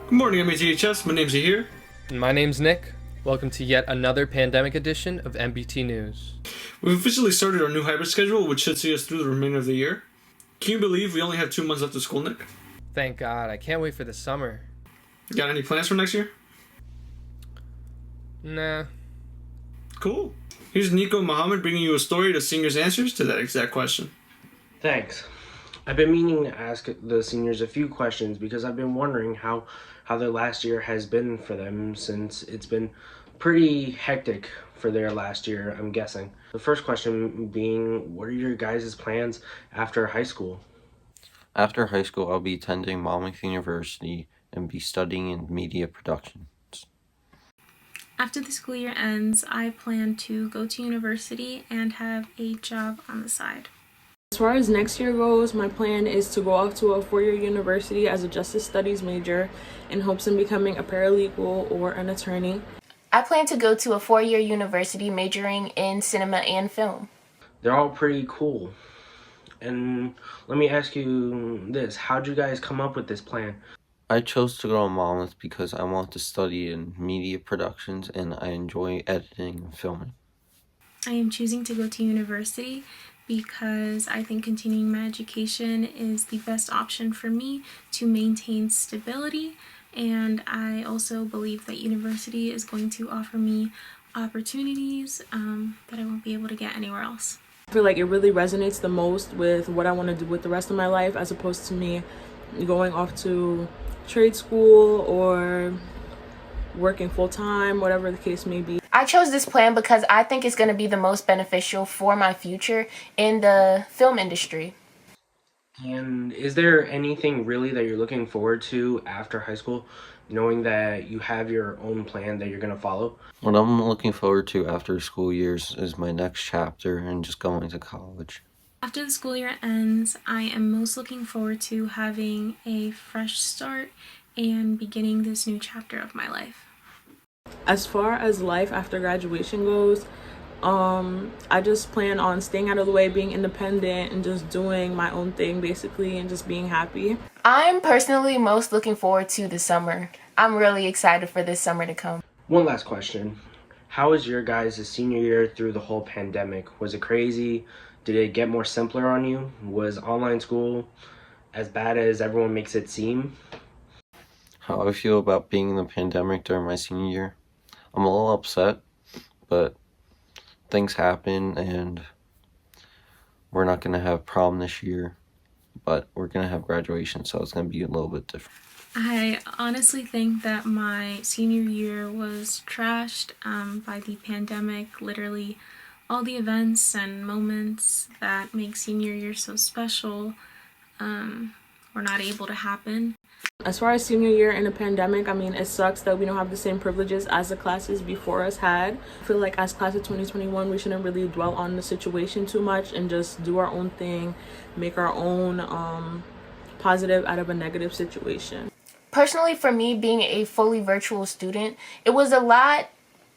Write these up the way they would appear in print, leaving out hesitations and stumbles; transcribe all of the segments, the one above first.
Good morning, NBT. My name's Zahir. And my name's Nick. Welcome to yet another pandemic edition of NBT News. We've officially started our new hybrid schedule, which should see us through the remainder of the year. Can you believe we only have 2 months left of school, Nick? Thank God. I can't wait for the summer. Got any plans for next year? Nah. Cool. Here's Nico Muhammad bringing you a story to seniors' answers to that exact question. Thanks. I've been meaning to ask the seniors a few questions because I've been wondering how their last year has been for them, since it's been pretty hectic for their last year, I'm guessing. The first question being, what are your guys' plans after high school? After high school, I'll be attending Monmouth University and be studying in media productions. After the school year ends, I plan to go to university and have a job on the side. As far as next year goes, my plan is to go off to a 4-year university as a justice studies major in hopes of becoming a paralegal or an attorney. I plan to go to a 4-year university majoring in cinema and film. They're all pretty cool. And let me ask you this, how'd you guys come up with this plan? I chose to go to Monmouth because I want to study in media productions and I enjoy editing and filming. I am choosing to go to university because I think continuing my education is the best option for me to maintain stability, and I also believe that university is going to offer me opportunities that I won't be able to get anywhere else. I feel like it really resonates the most with what I want to do with the rest of my life, as opposed to me going off to trade school or working full-time, whatever the case may be. I chose this plan because I think it's going to be the most beneficial for my future in the film industry. And is there anything really that you're looking forward to after high school, knowing that you have your own plan that you're going to follow? What I'm looking forward to after school years is my next chapter and just going to college. After the school year ends, I am most looking forward to having a fresh start and beginning this new chapter of my life. As far as life after graduation goes, I just plan on staying out of the way, being independent, and just doing my own thing basically, and just being happy. I'm personally most looking forward to the summer. I'm really excited for this summer to come. One last question. How was your guys' senior year through the whole pandemic? Was it crazy? Did it get more simpler on you? Was online school as bad as everyone makes it seem? How I feel about being in the pandemic during my senior year? I'm a little upset, but things happen and we're not going to have prom this year, but we're going to have graduation, so it's going to be a little bit different. I honestly think that my senior year was trashed by the pandemic. Literally all the events and moments that make senior year so special were not able to happen. As far as senior year in a pandemic, I mean, it sucks that we don't have the same privileges as the classes before us had. I feel like as class of 2021, we shouldn't really dwell on the situation too much and just do our own thing, make our own positive out of a negative situation. Personally, for me, being a fully virtual student, it was a lot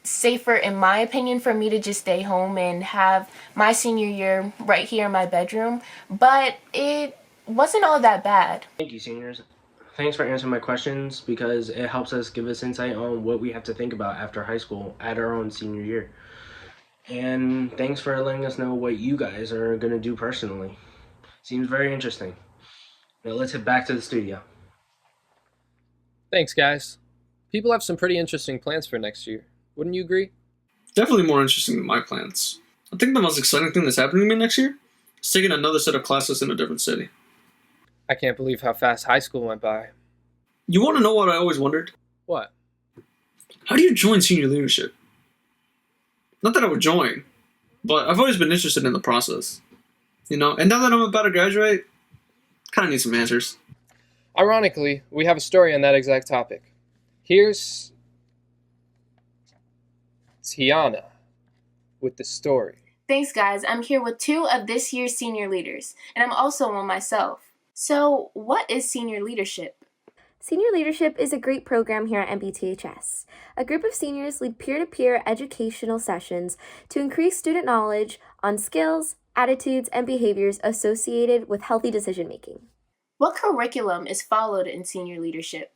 safer, in my opinion, for me to just stay home and have my senior year right here in my bedroom, but it wasn't all that bad. Thank you, seniors. Thanks for answering my questions, because it helps us give us insight on what we have to think about after high school at our own senior year. And thanks for letting us know what you guys are going to do personally. Seems very interesting. Now let's head back to the studio. Thanks, guys. People have some pretty interesting plans for next year. Wouldn't you agree? Definitely more interesting than my plans. I think the most exciting thing that's happening to me next year is taking another set of classes in a different city. I can't believe how fast high school went by. You want to know what I always wondered? What? How do you join senior leadership? Not that I would join, but I've always been interested in the process. And now that I'm about to graduate, kind of need some answers. Ironically, we have a story on that exact topic. Here's Tiana with the story. Thanks, guys. I'm here with 2 of this year's senior leaders, and I'm also one myself. So, what is senior leadership? Senior Leadership is a great program here at NBTHS. A group of seniors lead peer-to-peer educational sessions to increase student knowledge on skills, attitudes, and behaviors associated with healthy decision-making. What curriculum is followed in senior leadership?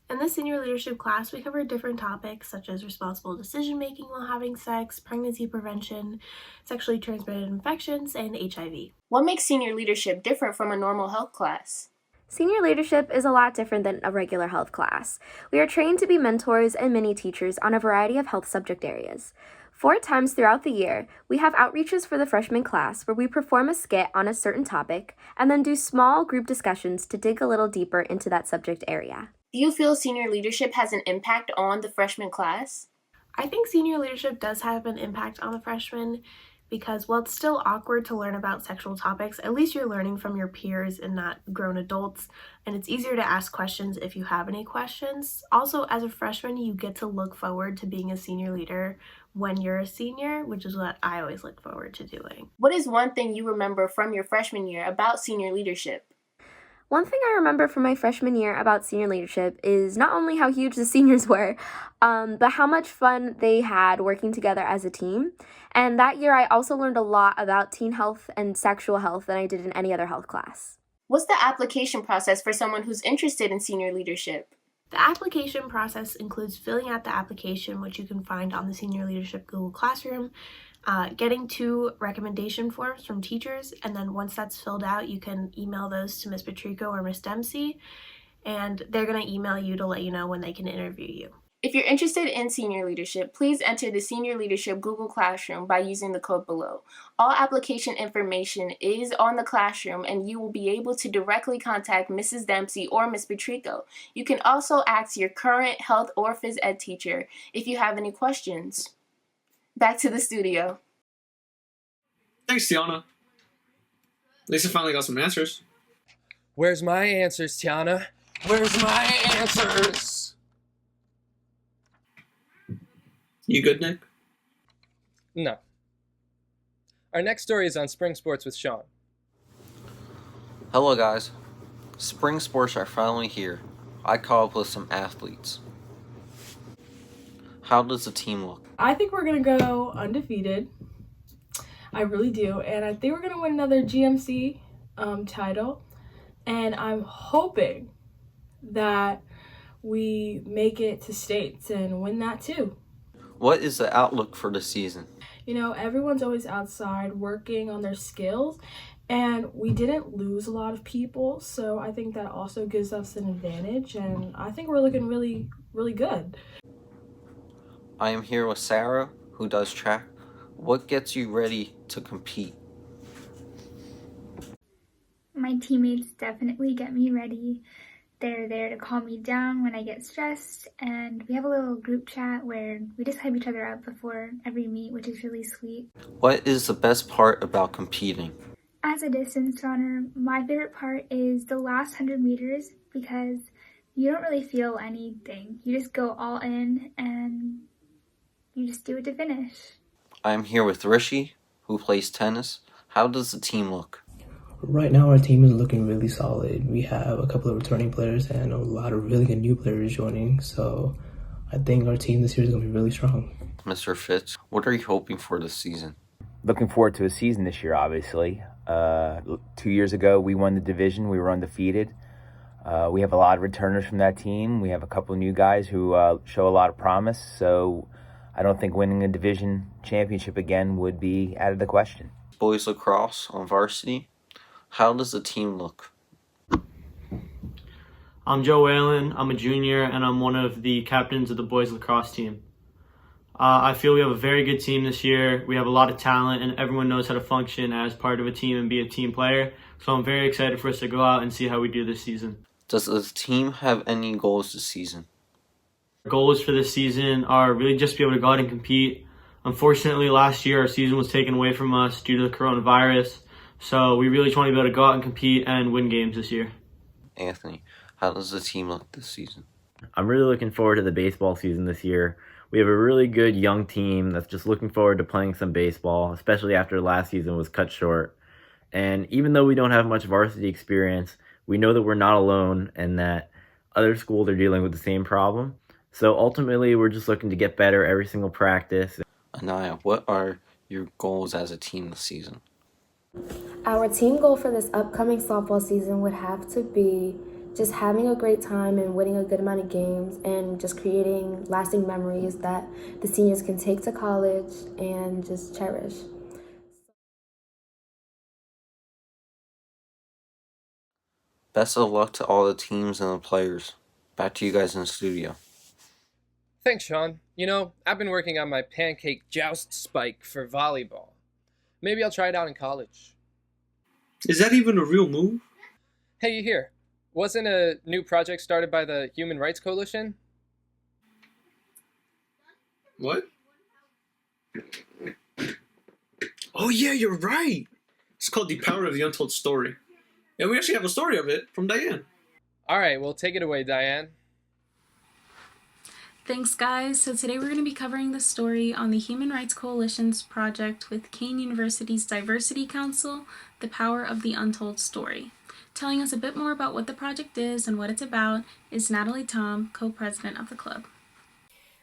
In the senior leadership class, we covered different topics such as responsible decision making while having sex, pregnancy prevention, sexually transmitted infections, and HIV. What makes senior leadership different from a normal health class? Senior leadership is a lot different than a regular health class. We are trained to be mentors and mini teachers on a variety of health subject areas. 4 times throughout the year, we have outreaches for the freshman class where we perform a skit on a certain topic and then do small group discussions to dig a little deeper into that subject area. Do you feel senior leadership has an impact on the freshman class? I think senior leadership does have an impact on the freshmen because while it's still awkward to learn about sexual topics, at least you're learning from your peers and not grown adults, and it's easier to ask questions if you have any questions. Also, as a freshman, you get to look forward to being a senior leader when you're a senior, which is what I always look forward to doing. What is one thing you remember from your freshman year about senior leadership? One thing I remember from my freshman year about senior leadership is not only how huge the seniors were, but how much fun they had working together as a team. And that year, I also learned a lot about teen health and sexual health than I did in any other health class. What's the application process for someone who's interested in senior leadership? The application process includes filling out the application, which you can find on the Senior Leadership Google Classroom, getting 2 recommendation forms from teachers, and then once that's filled out, you can email those to Ms. Patrico or Ms. Dempsey, and they're going to email you to let you know when they can interview you. If you're interested in senior leadership, please enter the Senior Leadership Google Classroom by using the code below. All application information is on the classroom, and you will be able to directly contact Mrs. Dempsey or Ms. Patrico. You can also ask your current health or phys ed teacher if you have any questions. Back to the studio. Thanks, Tiana. At least I finally got some answers. Where's my answers, Tiana? Where's my answers? You good, Nick? No. Our next story is on spring sports with Sean. Hello guys. Spring sports are finally here. I caught up with some athletes. How does the team look? I think we're going to go undefeated. I really do. And I think we're going to win another GMC title. And I'm hoping that we make it to states and win that too. What is the outlook for the season? You know, everyone's always outside working on their skills, and we didn't lose a lot of people, so I think that also gives us an advantage, and I think we're looking really, really good. I am here with Sarah, who does track. What gets you ready to compete? My teammates definitely get me ready. They're there to calm me down when I get stressed, and we have a little group chat where we just hype each other up before every meet, which is really sweet. What is the best part about competing? As a distance runner, my favorite part is the last 100 meters because you don't really feel anything. You just go all in and you just do it to finish. I am here with Rishi, who plays tennis. How does the team look? Right now, our team is looking really solid. We have a couple of returning players and a lot of really good new players joining. So I think our team this year is going to be really strong. Mr. Fitz, what are you hoping for this season? Looking forward to a season this year, obviously. 2 years ago, we won the division. We were undefeated. We have a lot of returners from that team. We have a couple of new guys who show a lot of promise. So I don't think winning a division championship again would be out of the question. Boys lacrosse on varsity. How does the team look? I'm Joe Whalen. I'm a junior, and I'm one of the captains of the boys lacrosse team. I feel we have a very good team this year. We have a lot of talent, and everyone knows how to function as part of a team and be a team player. So I'm very excited for us to go out and see how we do this season. Does the team have any goals this season? Our goals for this season are really just to be able to go out and compete. Unfortunately, last year our season was taken away from us due to the coronavirus. So we really just want to be able to go out and compete and win games this year. Anthony, how does the team look this season? I'm really looking forward to the baseball season this year. We have a really good young team that's just looking forward to playing some baseball, especially after last season was cut short. And even though we don't have much varsity experience, we know that we're not alone and that other schools are dealing with the same problem. So ultimately, we're just looking to get better every single practice. Anaya, what are your goals as a team this season? Our team goal for this upcoming softball season would have to be just having a great time and winning a good amount of games and just creating lasting memories that the seniors can take to college and just cherish. Best of luck to all the teams and the players. Back to you guys in the studio. Thanks, Sean. You know, I've been working on my pancake joust spike for volleyball. Maybe I'll try it out in college. Is that even a real move? Hey, you here? Wasn't a new project started by the Human Rights Coalition? What? Oh yeah, you're right. It's called The Power of the Untold Story. And we actually have a story of it from Diane. All right, well, take it away, Diane. Thanks, guys. So today we're going to be covering the story on the Human Rights Coalition's project with Kean University's Diversity Council, The Power of the Untold Story. Telling us a bit more about what the project is and what it's about is Natalie Tom, co-president of the club.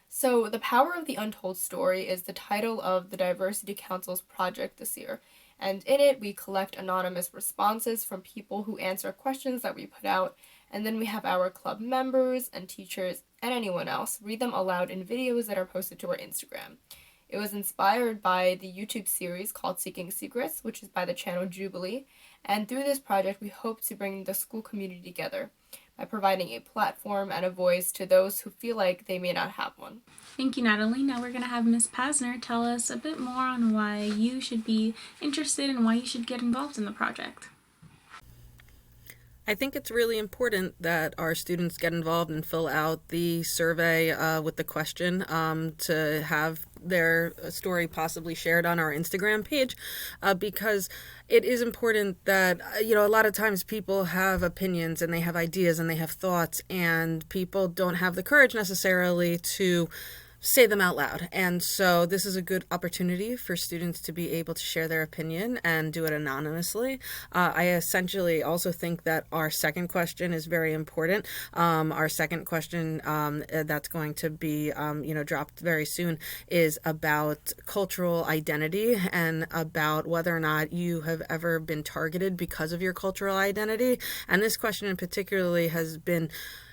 So, The Power of the Untold Story is the title of the Diversity Council's project this year. And in it, we collect anonymous responses from people who answer questions that we put out, and then we have our club members and teachers and anyone else read them aloud in videos that are posted to our Instagram. It was inspired by the YouTube series called Seeking Secrets, which is by the channel Jubilee, and through this project, we hope to bring the school community together by providing a platform and a voice to those who feel like they may not have one. Thank you, Natalie. Now we're going to have Ms. Pasner tell us a bit more on why you should be interested and why you should get involved in the project. I think it's really important that our students get involved and fill out the survey with the question to have their story possibly shared on our Instagram page because it is important that, a lot of times people have opinions and they have ideas and they have thoughts and people don't have the courage necessarily to say them out loud. And so this is a good opportunity for students to be able to share their opinion and do it anonymously. I essentially also think that our second question is very important. Our second question that's going to be, dropped very soon is about cultural identity and about whether or not you have ever been targeted because of your cultural identity. And this question in particularly has been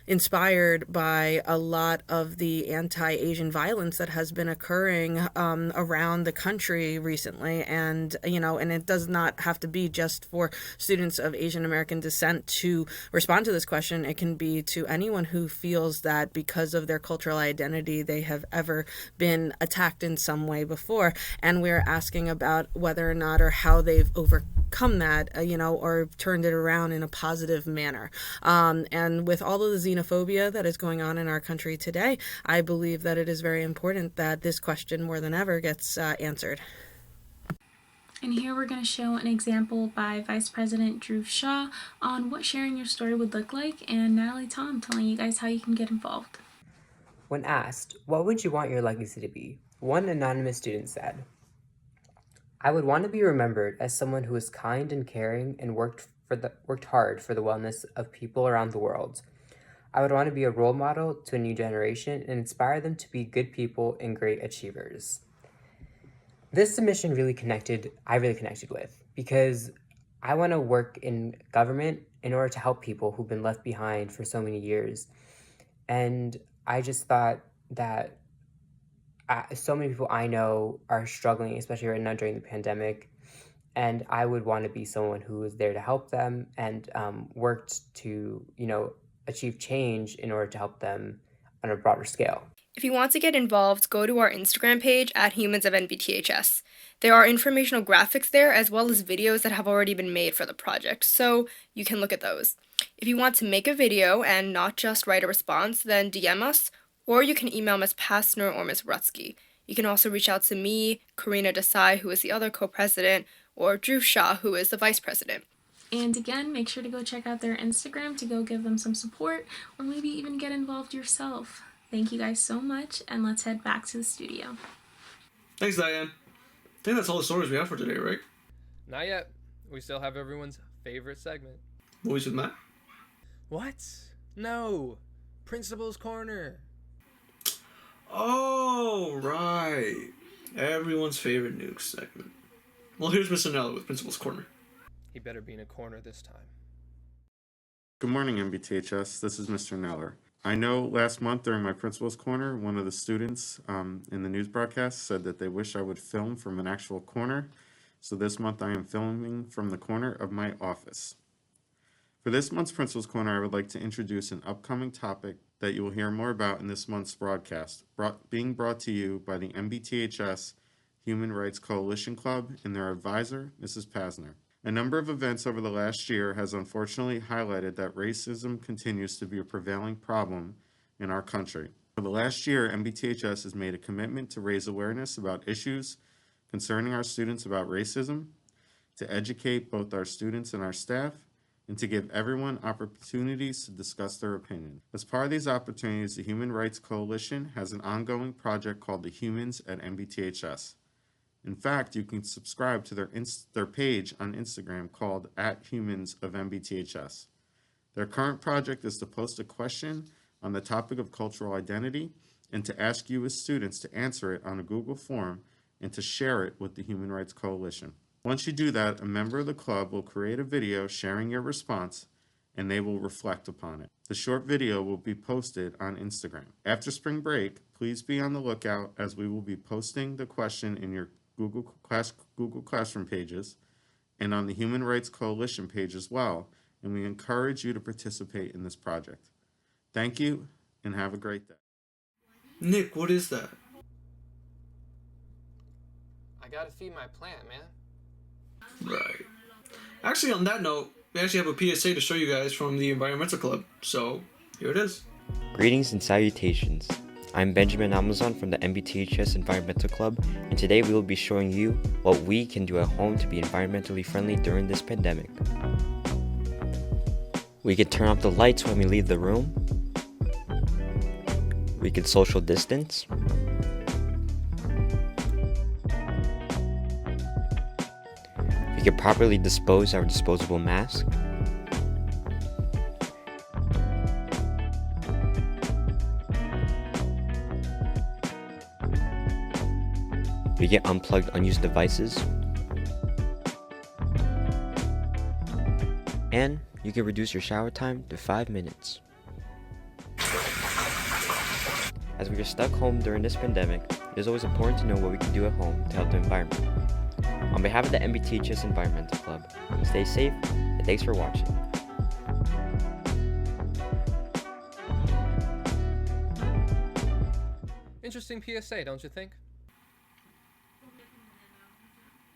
inspired by a lot of the anti-Asian violence that has been occurring around the country recently. And it does not have to be just for students of Asian American descent to respond to this question. It can be to anyone who feels that because of their cultural identity, they have ever been attacked in some way before. And we're asking about whether or not or how they've overcome that, or turned it around in a positive manner. And with all of the xenophobia that is going on in our country today, I believe that it is very important that this question more than ever gets answered. And here we're going to show an example by Vice President Dhruv Shah on what sharing your story would look like, and Natalie Tom telling you guys how you can get involved. When asked, what would you want your legacy to be? One anonymous student said, I would want to be remembered as someone who was kind and caring and worked hard for the wellness of people around the world. I would want to be a role model to a new generation and inspire them to be good people and great achievers. This submission I really connected with because I want to work in government in order to help people who've been left behind for so many years. And I just thought that so many people I know are struggling, especially right now during the pandemic. And I would want to be someone who was there to help them and worked to, achieve change in order to help them on a broader scale. If you want to get involved, go to our Instagram page at Humans of NBTHS. There are informational graphics there as well as videos that have already been made for the project, so you can look at those. If you want to make a video and not just write a response, then DM us, or you can email Ms. Pasner or Ms. Rutsky. You can also reach out to me, Karina Desai, who is the other co-president, or Dhruv Shah, who is the vice president. And again, make sure to go check out their Instagram to go give them some support, or maybe even get involved yourself. Thank you guys so much, and let's head back to the studio. Thanks, Diane. I think that's all the stories we have for today, right? Not yet. We still have everyone's favorite segment. Boys with Matt? What? No. Principal's Corner. Oh, right. Everyone's favorite nuke segment. Well, here's Mr. Nello with Principal's Corner. He better be in a corner this time. Good morning, NBTHS. This is Mr. Neller. I know last month during my principal's corner, one of the students in the news broadcast said that they wish I would film from an actual corner. So this month I am filming from the corner of my office. For this month's Principal's Corner, I would like to introduce an upcoming topic that you will hear more about in this month's broadcast, being brought to you by the NBTHS Human Rights Coalition Club and their advisor, Mrs. Pasner. A number of events over the last year has unfortunately highlighted that racism continues to be a prevailing problem in our country. For the last year, NBTHS has made a commitment to raise awareness about issues concerning our students about racism, to educate both our students and our staff, and to give everyone opportunities to discuss their opinion. As part of these opportunities, the Human Rights Coalition has an ongoing project called the Humans at NBTHS. In fact, you can subscribe to their page on Instagram called @HumansOfNBTHS. Their current project is to post a question on the topic of cultural identity and to ask you as students to answer it on a Google form and to share it with the Human Rights Coalition. Once you do that, a member of the club will create a video sharing your response and they will reflect upon it. The short video will be posted on Instagram. After spring break, please be on the lookout as we will be posting the question in your Google Classroom pages and on the Human Rights Coalition page as well, and we encourage you to participate in this project. Thank you and have a great day. Nick, what is that? I gotta feed my plant, man. Right. Actually, on that note, we actually have a PSA to show you guys from the Environmental Club, so here it is. Greetings and salutations. I'm Benjamin Amazon from the NBTHS Environmental Club, and today we will be showing you what we can do at home to be environmentally friendly during this pandemic. We can turn off the lights when we leave the room. We can social distance. We can properly dispose our disposable mask. We can unplug unused devices. And you can reduce your shower time to 5 minutes. As we are stuck home during this pandemic, it is always important to know what we can do at home to help the environment. On behalf of the NBTHS Environmental Club, stay safe and thanks for watching. Interesting PSA, don't you think?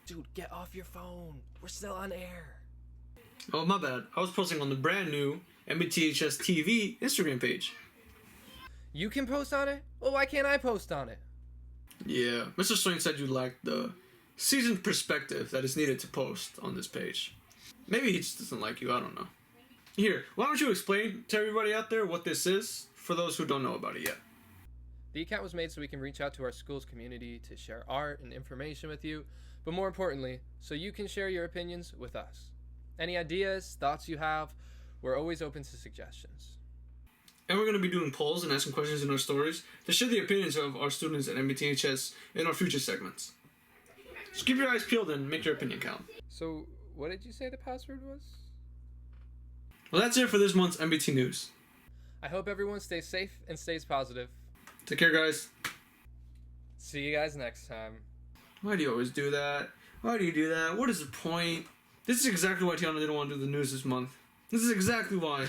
Dude, get off your phone. We're still on air. Oh, my bad. I was posting on the brand new NBTHS TV Instagram page. You can post on it? Well, why can't I post on it? Yeah, Mr. Swain said you lacked the seasoned perspective that is needed to post on this page. Maybe he just doesn't like you, I don't know. Here, why don't you explain to everybody out there what this is, for those who don't know about it yet. The account was made so we can reach out to our school's community to share art and information with you, but more importantly, so you can share your opinions with us. Any ideas, thoughts you have, we're always open to suggestions. And we're going to be doing polls and asking questions in our stories to share the opinions of our students at NBTHS in our future segments. So keep your eyes peeled and make your opinion count. So, what did you say the password was? Well, that's it for this month's NBT News. I hope everyone stays safe and stays positive. Take care, guys. See you guys next time. Why do you always do that? Why do you do that? What is the point? This is exactly why Tiana didn't want to do the news this month. This is exactly why.